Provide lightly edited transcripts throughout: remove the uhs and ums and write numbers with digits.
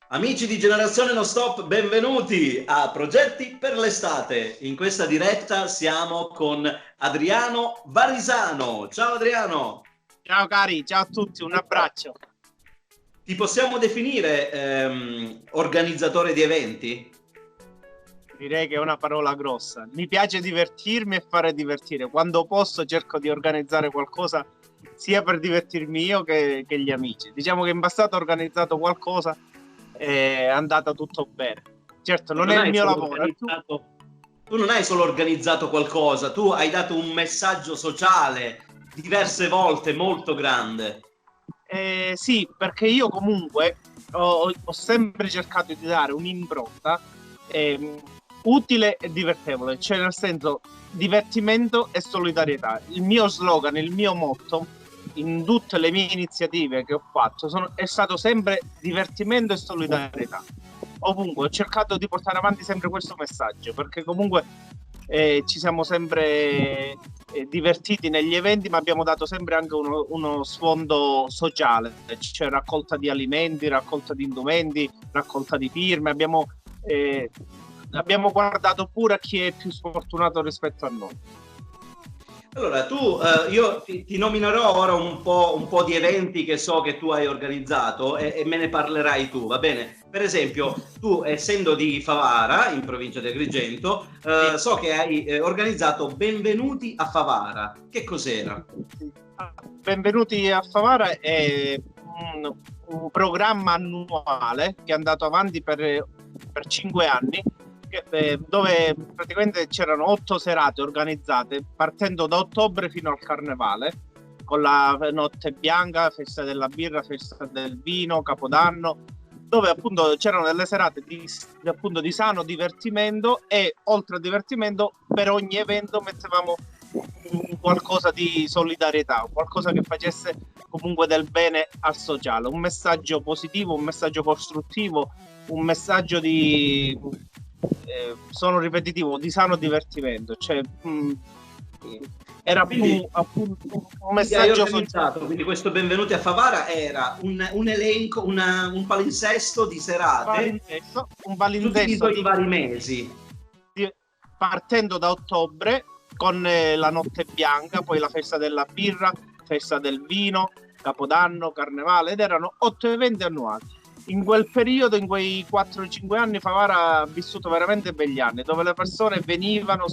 Amici di Generazione Non Stop, benvenuti a Progetti per l'estate. In questa diretta siamo con Adriano Varisano. Ciao Adriano. Ciao cari, ciao a tutti, un abbraccio. Ti possiamo definire organizzatore di eventi? Direi che è una parola grossa. Mi piace divertirmi e fare divertire. Quando posso cerco di organizzare qualcosa sia per divertirmi io che gli amici. Diciamo che in passato ho organizzato qualcosa e è andata tutto bene. Certo, non è il mio lavoro. Tu non hai solo organizzato qualcosa, tu hai dato un messaggio sociale diverse volte molto grande. Sì, perché io comunque ho sempre cercato di dare un'impronta utile e divertevole, cioè nel senso divertimento e solidarietà. Il mio slogan, il mio motto in tutte le mie iniziative che ho fatto è stato sempre divertimento e solidarietà. Ovunque ho cercato di portare avanti sempre questo messaggio, perché comunque ci siamo sempre divertiti negli eventi, ma abbiamo dato sempre anche uno sfondo sociale, cioè raccolta di alimenti, raccolta di indumenti, raccolta di firme. Abbiamo guardato pure a chi è più sfortunato rispetto a noi. Allora, io ti nominerò ora un po' di eventi che so che tu hai organizzato e me ne parlerai tu, va bene? Per esempio, tu essendo di Favara, in provincia di Agrigento, so che hai organizzato Benvenuti a Favara. Che cos'era? Benvenuti a Favara è un programma annuale che è andato avanti per 5 anni, dove praticamente c'erano 8 serate organizzate partendo da ottobre fino al carnevale, con la notte bianca, festa della birra, festa del vino, capodanno, dove appunto c'erano delle serate di sano divertimento, e oltre al divertimento per ogni evento mettevamo qualcosa di solidarietà, qualcosa che facesse comunque del bene al sociale, un messaggio positivo, un messaggio costruttivo, un messaggio di sono ripetitivo, di sano divertimento, cioè era più appunto un messaggio sociale. Quindi questo Benvenuti a Favara era un elenco, un palinsesto di serate, un palinsesto di vari mesi, partendo da ottobre con la notte bianca, poi la festa della birra, festa del vino, capodanno, carnevale, ed erano 8 eventi annuali. In quel periodo, in quei 4-5 anni, Favara ha vissuto veramente begli anni, dove le persone venivano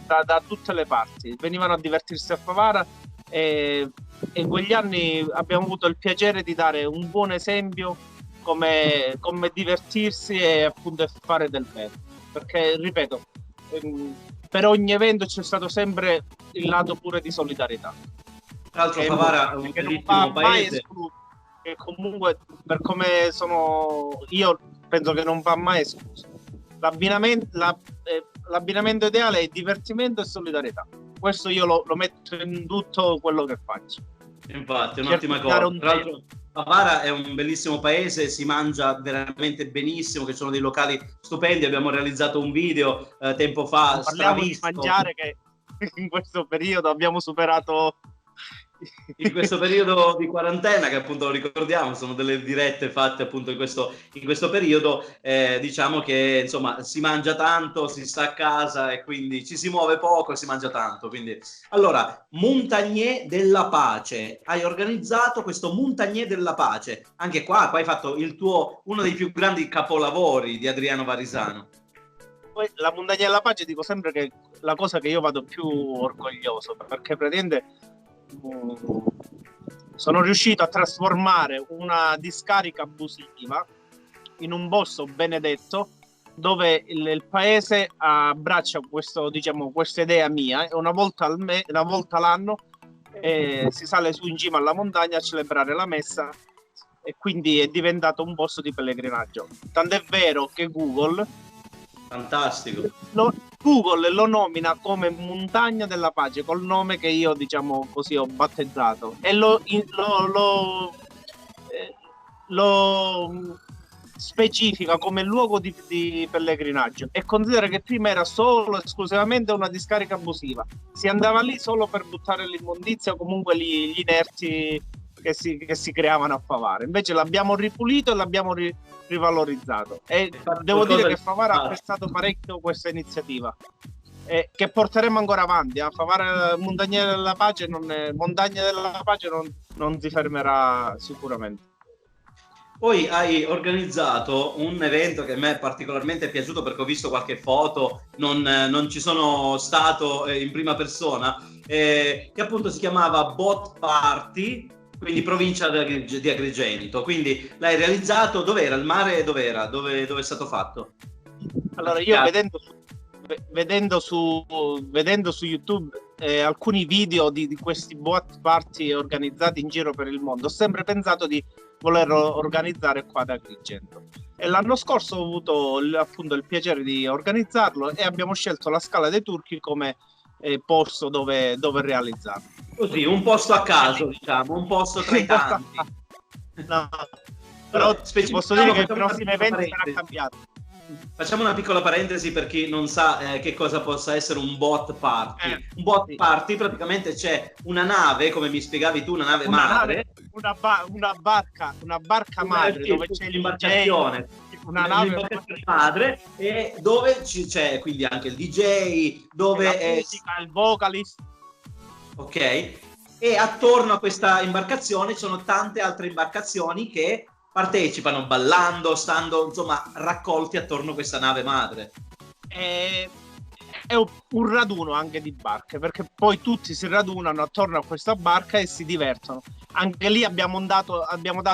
da tutte le parti, venivano a divertirsi a Favara, e in quegli anni abbiamo avuto il piacere di dare un buon esempio come divertirsi e appunto fare del bene. Perché, ripeto, per ogni evento c'è stato sempre il lato pure di solidarietà. Tra l'altro Favara è un bellissimo paese. E comunque, per come sono io, penso che non va mai escluso. L'abbinamento ideale è divertimento e solidarietà. Questo io lo metto in tutto quello che faccio. Infatti, è un'ottima cosa. Tra l'altro, Favara è un bellissimo paese, si mangia veramente benissimo, che sono dei locali stupendi. Abbiamo realizzato un video tempo fa. Parliamo di mangiare, che in questo periodo abbiamo superato. In questo periodo di quarantena, che appunto lo ricordiamo, sono delle dirette fatte appunto in questo periodo, diciamo che insomma si mangia tanto, si sta a casa e quindi ci si muove poco e si mangia tanto. Quindi, allora, Montagnier della Pace, hai organizzato questo Montagnier della Pace, anche qua hai fatto uno dei più grandi capolavori di Adriano Varisano. Poi la Montagnier della Pace, dico sempre che la cosa che io vado più orgoglioso, perché praticamente sono riuscito a trasformare una discarica abusiva in un posto benedetto, dove il paese abbraccia questa idea mia, e una volta l'anno si sale su in cima alla montagna a celebrare la messa, e quindi è diventato un posto di pellegrinaggio. Tant'è vero che Google, fantastico, Google lo nomina come Montagna della Pace, col nome che io, diciamo così, ho battezzato, e lo specifica come luogo di pellegrinaggio, e considera che prima era solo esclusivamente una discarica abusiva, si andava lì solo per buttare l'immondizia o comunque gli inerti che si creavano a Favara. Invece l'abbiamo ripulito e l'abbiamo rivalorizzato. E devo dire che Favara ha apprezzato parecchio questa iniziativa, che porteremo ancora avanti. A Favara Montagna della Pace non si fermerà sicuramente. Poi hai organizzato un evento che a me è particolarmente piaciuto, perché ho visto qualche foto, non ci sono stato in prima persona, che appunto si chiamava Boat Party, quindi provincia di Agrigento. Quindi l'hai realizzato, dov'era? Il mare dov'era? Dove è stato fatto? Allora, io vedendo su YouTube alcuni video di questi boat party organizzati in giro per il mondo, ho sempre pensato di volerlo organizzare qua ad Agrigento, e l'anno scorso ho avuto appunto il piacere di organizzarlo e abbiamo scelto la Scala dei Turchi come posto dove realizzarlo. Così, un posto a caso, diciamo, un posto tra i tanti. No, però posso dire che il prossimo evento sarà cambiato. Facciamo una piccola parentesi per chi non sa che cosa possa essere un boat party. Un boat party, praticamente c'è una nave, come mi spiegavi tu, una nave madre. Una barca madre, dove c'è l'imbarcazione. Una nave madre, e dove c'è quindi anche il DJ, dove la musica, il vocalist. Ok. E attorno a questa imbarcazione ci sono tante altre imbarcazioni che partecipano ballando, stando insomma raccolti attorno a questa nave madre. È un raduno anche di barche, perché poi tutti si radunano attorno a questa barca e si divertono. Anche lì abbiamo dato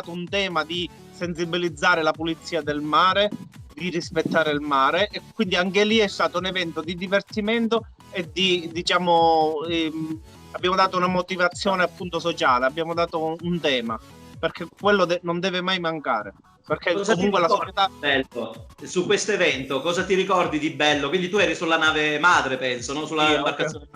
un tema di sensibilizzare la pulizia del mare, di rispettare il mare, e quindi anche lì è stato un evento di divertimento e abbiamo dato una motivazione appunto sociale, abbiamo dato un tema, perché quello non deve mai mancare, perché cosa comunque la società... Bello. Su questo evento cosa ti ricordi di bello? Quindi tu eri sulla nave madre, penso, no? Sulla imbarcazione.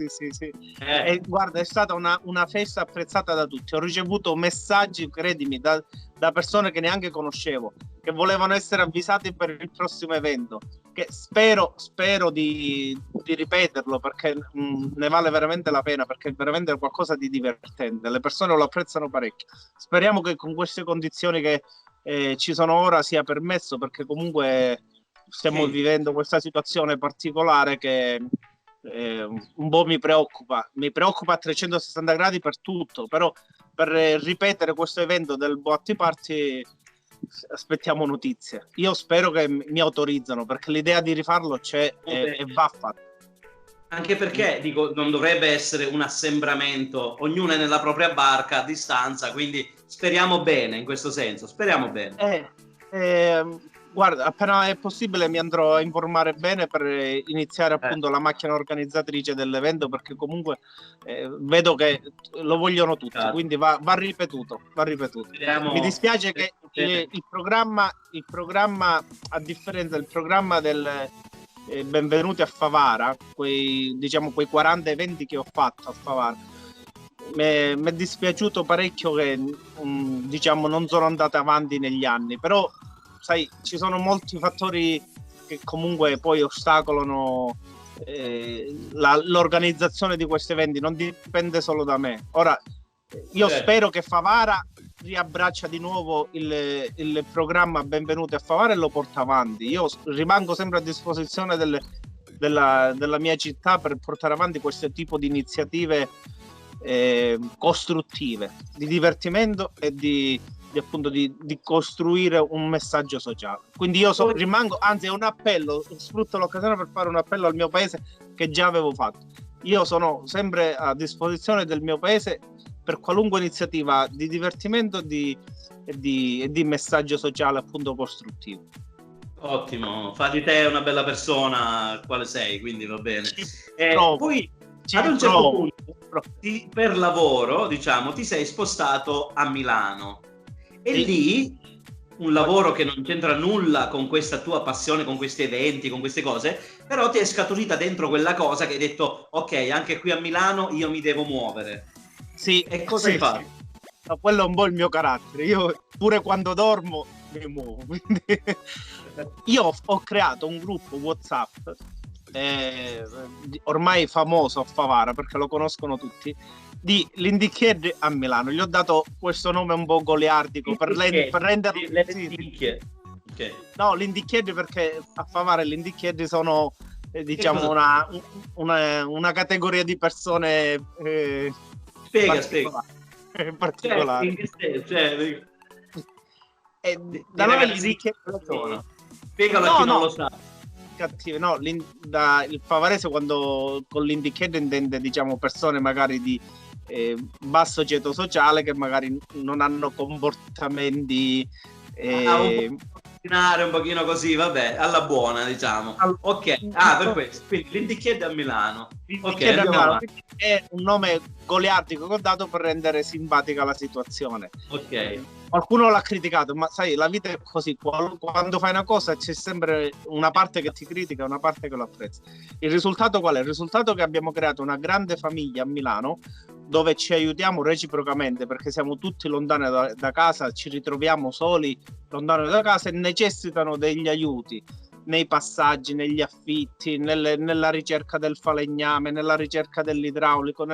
Sì. E guarda, è stata una festa apprezzata da tutti. Ho ricevuto messaggi, credimi, da persone che neanche conoscevo, che volevano essere avvisati per il prossimo evento, che spero di ripeterlo, perché ne vale veramente la pena, perché è veramente qualcosa di divertente. Le persone lo apprezzano parecchio. Speriamo che con queste condizioni che ci sono ora sia permesso, perché comunque stiamo vivendo questa situazione particolare che un po' mi preoccupa a 360 gradi per tutto, però per ripetere questo evento del Boat Party aspettiamo notizie. Io spero che mi autorizzano, perché l'idea di rifarlo c'è e va fatto. Anche perché dico, non dovrebbe essere un assembramento, ognuno è nella propria barca a distanza, quindi speriamo bene in questo senso, speriamo bene. Guarda, appena è possibile mi andrò a informare bene per iniziare appunto la macchina organizzatrice dell'evento, perché comunque vedo che lo vogliono tutti, quindi va ripetuto. Speriamo. Mi dispiace che il programma, a differenza del programma del Benvenuti a Favara, quei 40 eventi che ho fatto a Favara, mi è dispiaciuto parecchio che non sono andate avanti negli anni, però sai, ci sono molti fattori che comunque poi ostacolano l'organizzazione di questi eventi, non dipende solo da me. Ora io spero che Favara riabbraccia di nuovo il programma Benvenuti a Favara e lo porta avanti. Io rimango sempre a disposizione della mia città per portare avanti questo tipo di iniziative costruttive, di divertimento e di costruire un messaggio sociale. Quindi io rimango, anzi è un appello, sfrutto l'occasione per fare un appello al mio paese che già avevo fatto. Io sono sempre a disposizione del mio paese per qualunque iniziativa di divertimento e di messaggio sociale appunto costruttivo. Ottimo, fa di te una bella persona quale sei, quindi va bene. Poi ad un certo punto per lavoro, diciamo, ti sei spostato a Milano e lì un lavoro che non c'entra nulla con questa tua passione, con questi eventi, con queste cose, però ti è scaturita dentro quella cosa che hai detto ok, anche qui a Milano io mi devo muovere. Sì, e cosa hai fatto? No, quello è un po' il mio carattere. Io pure quando dormo mi muovo. Quindi io ho creato un gruppo WhatsApp ormai famoso a Favara perché lo conoscono tutti, di L'Indicchieri a Milano. Gli ho dato questo nome un po' goliardico per renderlo... Okay. No, L'Indicchieri perché a Favara e L'Indicchieri sono diciamo una categoria di persone spiega. particolari. Da noi L'Indicchieri sono. Spiegalo a chi non lo sa. Cattive, no, il favarese quando con L'Indicchieri intende diciamo persone magari di basso ceto sociale che magari non hanno comportamenti un pochino così, vabbè, alla buona, diciamo. Ok, per questo. Quindi L'Indicchieri a Milano. Okay, a Milano. È un nome goliardico che ho dato per rendere simpatica la situazione. Ok. Qualcuno l'ha criticato, ma sai, la vita è così. Quando fai una cosa c'è sempre una parte che ti critica e una parte che lo apprezza. Il risultato qual è? Il risultato è che abbiamo creato una grande famiglia a Milano dove ci aiutiamo reciprocamente perché siamo tutti lontani da casa, ci ritroviamo soli, lontani da casa e necessitano degli aiuti nei passaggi, negli affitti, nella ricerca del falegname, nella ricerca dell'idraulico,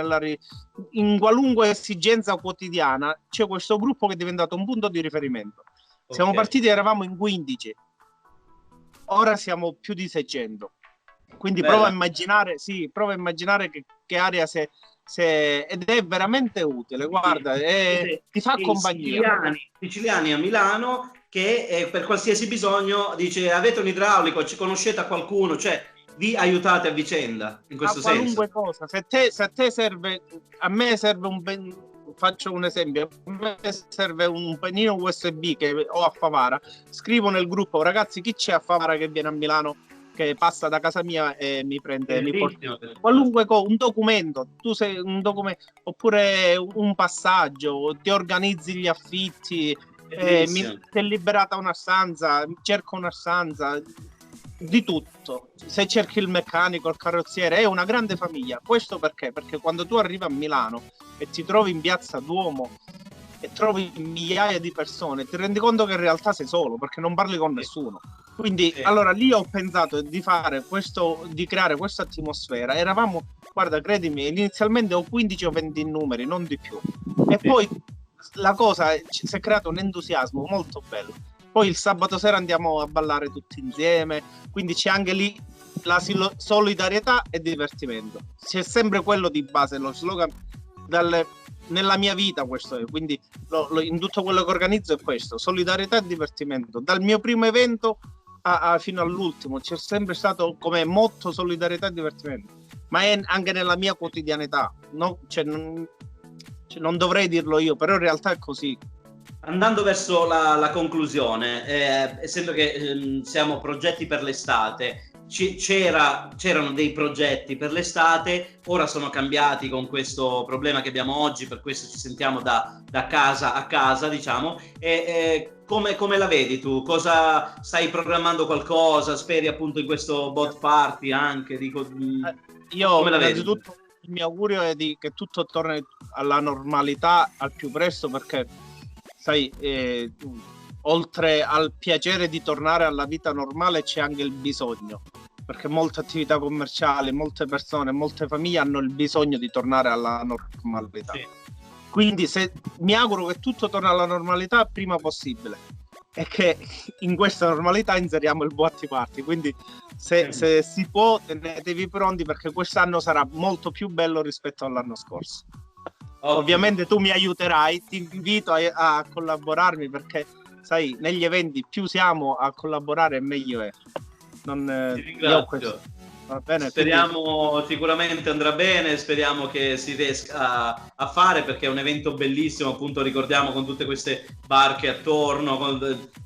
in qualunque esigenza quotidiana c'è questo gruppo che è diventato un punto di riferimento. Siamo partiti, eravamo in 15, ora siamo più di 600. Quindi prova a immaginare che area ed è veramente utile, guarda, ti fa compagnia. Siciliani a Milano che per qualsiasi bisogno dice avete un idraulico, ci conoscete a qualcuno, cioè vi aiutate a vicenda in questo senso. Qualunque cosa, se a te serve, a me serve faccio un esempio, a me serve un pennino USB che ho a Favara, scrivo nel gruppo ragazzi chi c'è a Favara che viene a Milano che passa da casa mia e mi prende, mi porta qualunque cosa, un documento, oppure un passaggio, ti organizzi gli affitti, mi è liberata una stanza, cerco una stanza, di tutto. Se cerchi il meccanico, il carrozziere, è una grande famiglia. Questo perché? Perché quando tu arrivi a Milano e ti trovi in Piazza Duomo e trovi migliaia di persone, ti rendi conto che in realtà sei solo perché non parli con nessuno. Quindi allora lì ho pensato di fare questo, di creare questa atmosfera. Eravamo, guarda, credimi, inizialmente ho 15 o 20 numeri, non di più. E poi la cosa, si è creato un entusiasmo molto bello. Poi il sabato sera andiamo a ballare tutti insieme, quindi c'è anche lì la solidarietà e divertimento. C'è sempre quello di base, lo slogan nella mia vita questo è, quindi in tutto quello che organizzo è questo, solidarietà e divertimento. Dal mio primo evento fino all'ultimo c'è sempre stato come motto solidarietà e divertimento, ma è anche nella mia quotidianità, no? Non dovrei dirlo io, però in realtà è così. Andando verso la conclusione, essendo che siamo progetti per l'estate, c'erano dei progetti per l'estate, ora sono cambiati con questo problema che abbiamo oggi, per questo ci sentiamo da casa a casa, diciamo. Come la vedi tu? Cosa stai programmando? Qualcosa? Speri appunto in questo bot party anche? Io innanzitutto il mio augurio è che tutto torni alla normalità al più presto, perché sai, oltre al piacere di tornare alla vita normale c'è anche il bisogno, perché molte attività commerciali, molte persone, molte famiglie hanno il bisogno di tornare alla normalità. Sì. Quindi mi auguro che tutto torni alla normalità prima possibile e che in questa normalità inseriamo il Boatti Party. Quindi se si può, tenetevi pronti, perché quest'anno sarà molto più bello rispetto all'anno scorso. Ovviamente tu mi aiuterai, ti invito a collaborarmi, perché sai, negli eventi più siamo a collaborare meglio è. Ti ringrazio. Va bene, speriamo, quindi sicuramente andrà bene, speriamo che si riesca a fare, perché è un evento bellissimo, appunto, ricordiamo, con tutte queste barche attorno,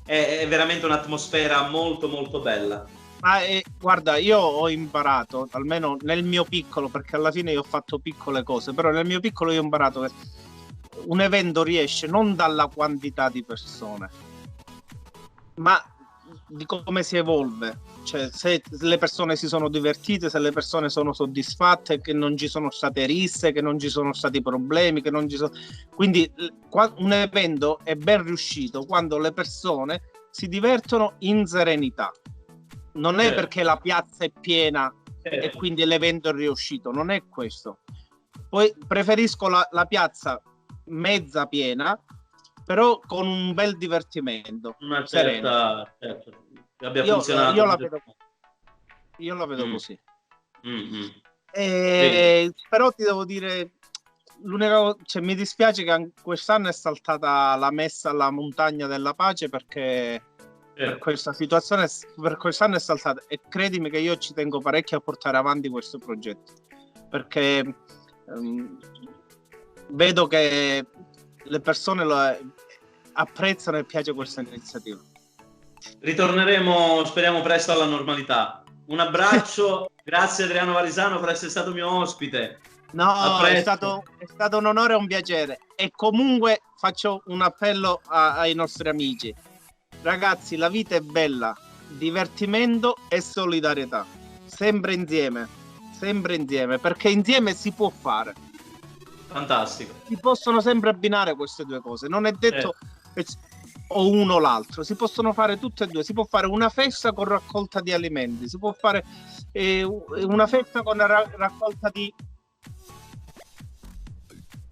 è veramente un'atmosfera molto molto bella. Guarda, io ho imparato, almeno nel mio piccolo, perché alla fine io ho fatto piccole cose, però nel mio piccolo io ho imparato che un evento riesce non dalla quantità di persone, ma di come si evolve. Cioè, se le persone si sono divertite, se le persone sono soddisfatte, che non ci sono state risse, che non ci sono stati problemi, che non ci sono... Quindi un evento è ben riuscito quando le persone si divertono in serenità. Non è perché la piazza è piena e quindi l'evento è riuscito. Non è questo. Poi preferisco la piazza mezza piena, però con un bel divertimento. Una certa, certo, che abbia Io funzionato. la vedo così. Sì. Però ti devo dire, cioè, mi dispiace che quest'anno è saltata la messa alla Montagna della Pace, perché per questa situazione per quest'anno è saltata, e credimi che io ci tengo parecchio a portare avanti questo progetto, perché vedo che le persone apprezzano e piace questa iniziativa. Ritorneremo, speriamo, presto alla normalità. Un abbraccio, grazie Adriano Varisano per essere stato mio ospite. No, è stato un onore e un piacere. E comunque faccio un appello ai nostri amici. Ragazzi, la vita è bella, divertimento e solidarietà. Sempre insieme, perché insieme si può fare. Fantastico. Si possono sempre abbinare queste due cose. Non è detto o uno o l'altro, si possono fare tutte e due. Si può fare una festa con raccolta di alimenti, si può fare una festa con raccolta di...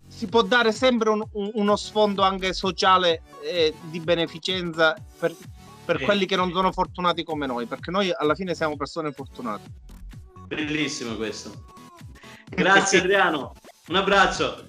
Si può dare sempre uno sfondo anche sociale, di beneficenza per quelli che non sono fortunati come noi, perché noi alla fine siamo persone fortunate. Bellissimo questo. Grazie Adriano, un abbraccio.